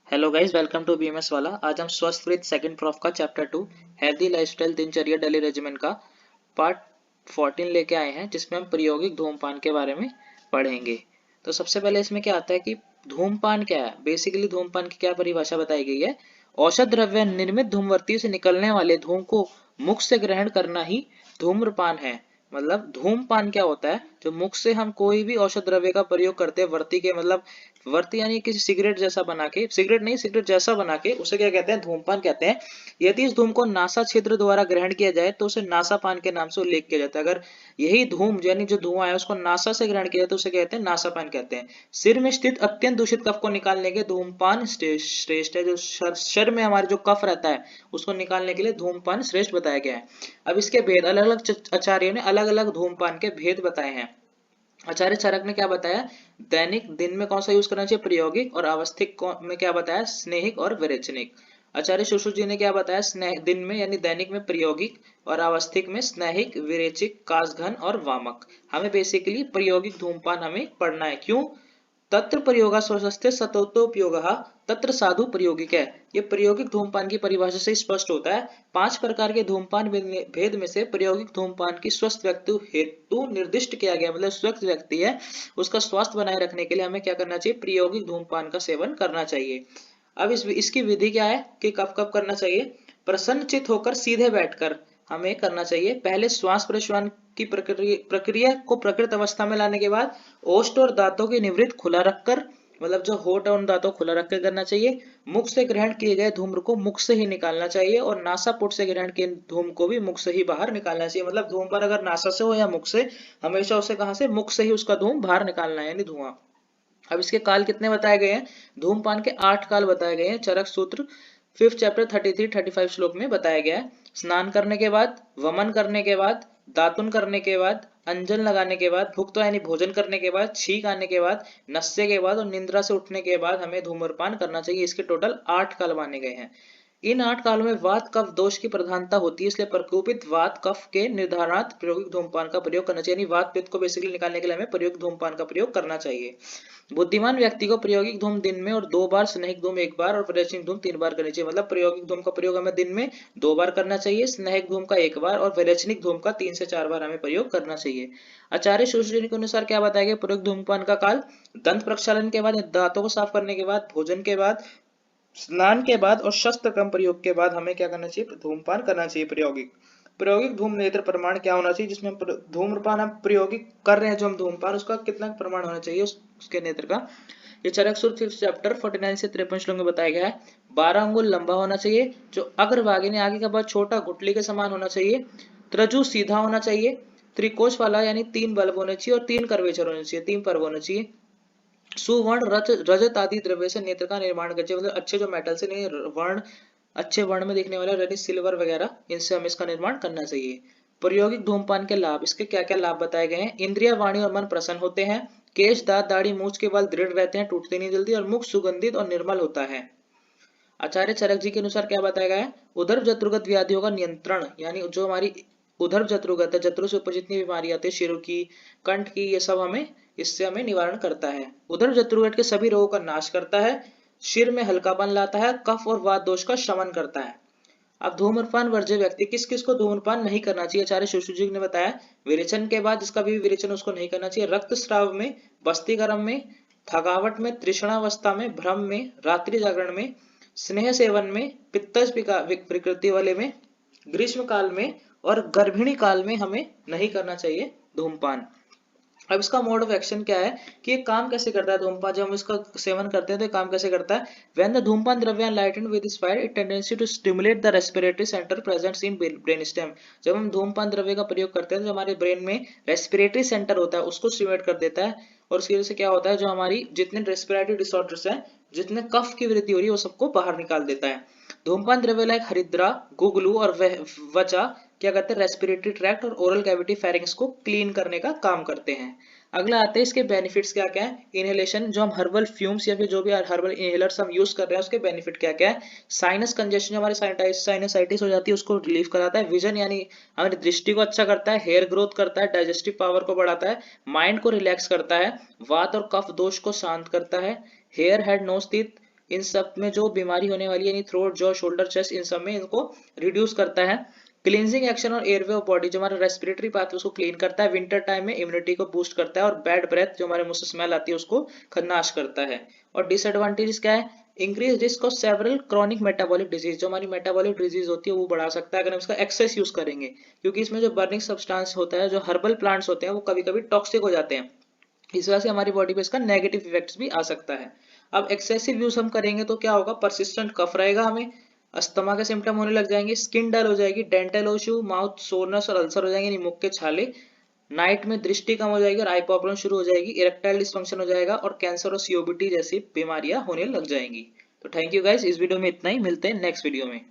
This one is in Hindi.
Hello guys, welcome to BMS वाला। आज हम स्वस्थ विद सेकंड प्रॉफ का चैप्टर 2 हेल्दी लाइफस्टाइल दिनचर्या डेली रेजिमेंट का पार्ट 14 लेके आए हैं, जिसमें हम प्रायोगिक धूम्रपान के बारे में पढ़ेंगे। तो सबसे पहले इसमें क्या आता है कि धूम्रपान क्या है। बेसिकली धूम्रपान की क्या परिभाषा बताई गई है। औषध द्रव्य निर्मित धूमवर्ती से निकलने वाले धूम को मुख से ग्रहण करना ही धूम्रपान है। मतलब धूम्रपान क्या होता है, जो मुख से हम कोई भी औषध द्रव्य का प्रयोग करते हैं वर्ती के, मतलब वर्ती यानी किसी सिगरेट जैसा बना के, सिगरेट नहीं सिगरेट जैसा बना के, उसे क्या कहते हैं, धूम्रपान कहते हैं। यदि इस धूम को नासा छिद्र द्वारा ग्रहण किया जाए तो उसे नासापान के नाम से उल्लेख किया जाता है। अगर यही धूम यानी जो धुआं है उसको नासा से ग्रहण किया जाए तो उसे कहते हैं नासापान कहते हैं। सिर में स्थित अत्यंत दूषित कफ को निकालने के धूम्रपान श्रेष्ठ है। जो शर में हमारे जो कफ रहता है उसको निकालने के लिए धूम्रपान श्रेष्ठ बताया गया है। अब इसके भेद अलग अलग आचार्यों ने अलग अलग धूम्रपान के भेद बताए हैं। आचार्य चरक ने क्या बताया, दैनिक दिन में कौन सा यूज करना चाहिए, प्रायोगिक, और आवस्थिक में क्या बताया, स्नेहिक और विरेचनिक। आचार्य सुश्रुत जी ने क्या बताया, स्नेह दिन में यानी दैनिक में प्रायोगिक और आवस्थिक में स्नेहिक, विरेचक, कासघन और वामक। हमें बेसिकली प्रायोगिक धूमपान हमें पढ़ना है। क्यों? तत्र प्रयोगा स्वस्ते सतोपयोगः तत्र साधु प्रयोगिक है। ये प्रायोगिक धूमपान की परिभाषा से स्पष्ट होता है। 5 प्रकार के धूमपान भेद में से प्रायोगिक धूमपान की स्वस्थ व्यक्ति हेतु निर्दिष्ट किया गया, मतलब स्वस्थ व्यक्ति है उसका स्वास्थ्य बनाए रखने के लिए हमें क्या करना चाहिए, प्रायोगिक धूमपान का सेवन करना चाहिए। अब इसकी विधि क्या है कि कब कब करना चाहिए। प्रसन्नचित होकर सीधे बैठकर हमें करना चाहिए। पहले श्वास प्रश्वास की प्रक्रिया को प्रकृत अवस्था में लाने के बाद ओष्ठ और दांतों की निवृत्त खुला रखकर, मतलब जो होठ और दांतों खुला रखकर करना चाहिए। मुख से ग्रहण किए गए धूम्र को मुख से ही निकालना चाहिए और नासापुट से ग्रहण किए धूम को भी मुख से ही बाहर निकालना चाहिए। मतलब धूम पर अगर नासा से हो या मुख से, हमेशा उसे कहां से, मुख से ही उसका धूम बाहर निकालना है, यानी धुआं। अब इसके काल कितने बताए गए हैं, धूमपान के 8 काल बताए गए हैं। चरक सूत्र 5th चैप्टर 33-35 श्लोक में बताया गया है। स्नान करने के बाद, वमन करने के बाद, दातुन करने के बाद, अंजन लगाने के बाद, भुक्त यानी भोजन करने के बाद, छींक आने के बाद, नशे के बाद और निंद्रा से उठने के बाद हमें धूम्रपान करना चाहिए। इसके टोटल 8 काल माने गए हैं। इन 8 कालों में वात कफ दोष की प्रधानता होती है, इसलिए प्रकोपित वात कफ के निर्धारणार्थ प्रायोगिक धूमपान का प्रयोग करना चाहिए। यानी वात पित्त को बेसिकली निकालने के लिए हमें प्रायोगिक धूमपान का प्रयोग करना चाहिए। बुद्धिमान व्यक्ति को प्रायोगिक धूम दिन में और 2 बार, स्नेहिक धूम 1 बार और विरेचनिक धूम 3 बार करनी चाहिए। मतलब प्रायोगिक धूम का प्रयोग हमें दिन में 2 बार करना चाहिए, स्नेहिक धूम का 1 बार और विरेचनिक धूम का 3 से 4 बार हमें प्रयोग करना चाहिए। आचार्य सुश्रुत के अनुसार क्या बताया गया, प्रायोगिक धूमपान का काल दंत प्रक्षालन के बाद, दांतों को साफ करने के बाद, भोजन के बाद, स्नान के बाद और शस्त्र क्रम प्रयोग के बाद हमें क्या करना चाहिए, धूमपान करना चाहिए। प्रायोगिक प्रायोगिक धूम नेत्र प्रमाण क्या होना चाहिए, जिसमें धूम्रपान हम प्रायोगिक कर रहे हैं, जो हम धूमपान, उसका कितना प्रमाण होना चाहिए उसके नेत्र का। ये चरक सूत्र चैप्टर 49 से 53 श्लोक में बताया गया है। 12 अंगुल लंबा होना चाहिए, जो अग्रभागिनी आगे का भाग छोटा गुटली के समान होना चाहिए। त्रजु सीधा होना चाहिए, त्रिकोश वाला यानी 3 बल्ब होने चाहिए और 3 कर्वेचर होने चाहिए, 3 पर्व होने चाहिए। सुवर्ण रजत आदि द्रव्य से नेत्र का निर्माण कर, मतलब अच्छे जो मेटल से नहीं, वर्ण अच्छे वर्ण में दिखने वाले यानी सिल्वर वगैरह, इनसे हमें इसका निर्माण करना चाहिए। प्रायोगिक धूमपान के लाभ, इसके क्या क्या लाभ बताए गए हैं। इंद्रिय, वाणी और मन प्रसन्न होते हैं। केश, दांत, दाढ़ी, मूछ के बाल दृढ़ रहते हैं, टूटते नहीं जल्दी, और मुख सुगंधित और निर्मल होता है। आचार्य चरक जी के अनुसार क्या बताया गया है, उदर जत्रुगत व्याधियों का नियंत्रण, यानी जो हमारी उदर जत्रुगत है, जत्रु से ऊपर जितनी बीमारी आती है, शिरो की, कंठ की, ये सब हमें इससे हमें निवारण करता है। उदर जत्रुगट के सभी रोगों का नाश करता है, सिर में हल्कापन लाता है, कफ और वात दोष का शमन करता है। अब धूम्रपान वर्ज्य व्यक्ति, किस किस को धूम्रपान नहीं करना चाहिए, आचार्य सुश्रुत जी ने बताया। विरेचन के बाद, जिसका भी विरेचन उसको नहीं करना चाहिए। रक्तस्राव में, बस्तीकरण में, थकावट में, तृष्णावस्था में, भ्रम में, रात्रि जागरण में, स्नेह सेवन में, पित्तज विकृति वाले में, ग्रीष्म काल में और गर्भिणी काल में हमें नहीं करना चाहिए धूमपान। अब इसका मोड ऑफ एक्शन क्या है कि ये काम कैसे करता है धूमपान, जब हम इसका सेवन करते हैं तो काम कैसे करता है। व्हेन द धूमपान द्रव्य enlightened with this fire, it tendency to stimulate the respiratory centre present in brain stem. जब हम धूमपान द्रव्य का प्रयोग करते हैं तो हमारे ब्रेन में रेस्पिरेटरी सेंटर होता है, उसको स्टिमुलेट कर देता है। और उसकी वजह से क्या होता है, जो हमारी जितने रेस्पिरेटरी डिसऑर्डर्स हैं, जितने कफ की वृद्धि हो रही है, वो सबको बाहर निकाल देता है। धूमपान द्रव्य लाइक हरिद्रा, गुगलू और वचा क्या करते हैं, रेस्पिरेटरी ट्रैक्ट और ओरल कैविटी फेरिंग्स को क्लीन करने का काम करते हैं। अगला आते हैं इसके बेनिफिट्स क्या क्या है। इनहेलेशन, जो हम हर्बल फ्यूम्स या फिर जो भी हर्बल इनहेलर्स हम यूज कर रहे हैं, उसके बेनिफिट क्या क्या है। साइनस कंजेशन, जो हमारी साइनसाइटिस हो जाती है, उसको रिलीफ कराता है। विजन यानी हमारी दृष्टि को अच्छा करता है। हेयर ग्रोथ करता है, डाइजेस्टिव पावर को बढ़ाता है, माइंड को रिलैक्स करता है, वात और कफ दोष को शांत करता है। हेयर, हेड, नोज, टीथ इन सब में जो बीमारी होने वाली है यानी थ्रोट, जॉ, शोल्डर, चेस्ट, इन सब में इनको रिड्यूस करता है। क्लींजिंग एक्शन और एयरवे ऑफ बॉडी, जो हमारा रेस्पिरेटरी पाथ उसको क्लीन करता है। विंटर टाइम में इम्यूनिटी को बूस्ट करता है और बैड ब्रेथ जो हमारे मुंह से स्मेल आती है उसको नाश करता है। और डिसएडवांटेज क्या है? Increase risk of several chronic metabolic disease, जो हमारी मेटाबॉलिक डिजीज होती है वो बढ़ा सकता है अगर हम इसका एक्सेस यूज करेंगे, क्योंकि इसमें जो बर्निंग सब्सटेंस होता है, जो हर्बल प्लांट्स होते हैं वो कभी कभी टॉक्सिक हो जाते हैं, इस वजह से हमारी बॉडी पे इसका नेगेटिव इफेक्ट्स भी आ सकता है। अब एक्सेसिव यूज हम करेंगे तो क्या होगा? परसिस्टेंट कफ रहेगा, हमें अस्थमा के सिम्टम होने लग जाएंगे, स्किन डल हो जाएगी, डेंटल इश्यू, माउथ सोरनेस और अल्सर हो जाएंगे यानी मुख के छाले, नाइट में दृष्टि कम हो जाएगी और आई प्रॉब्लम शुरू हो जाएगी, इरेक्टाइल डिस्फंक्शन हो जाएगा और कैंसर और सीओबीटी जैसी बीमारियां होने लग जाएंगी। तो थैंक यू गाइस, इस वीडियो में इतना ही, मिलते हैं नेक्स्ट वीडियो में।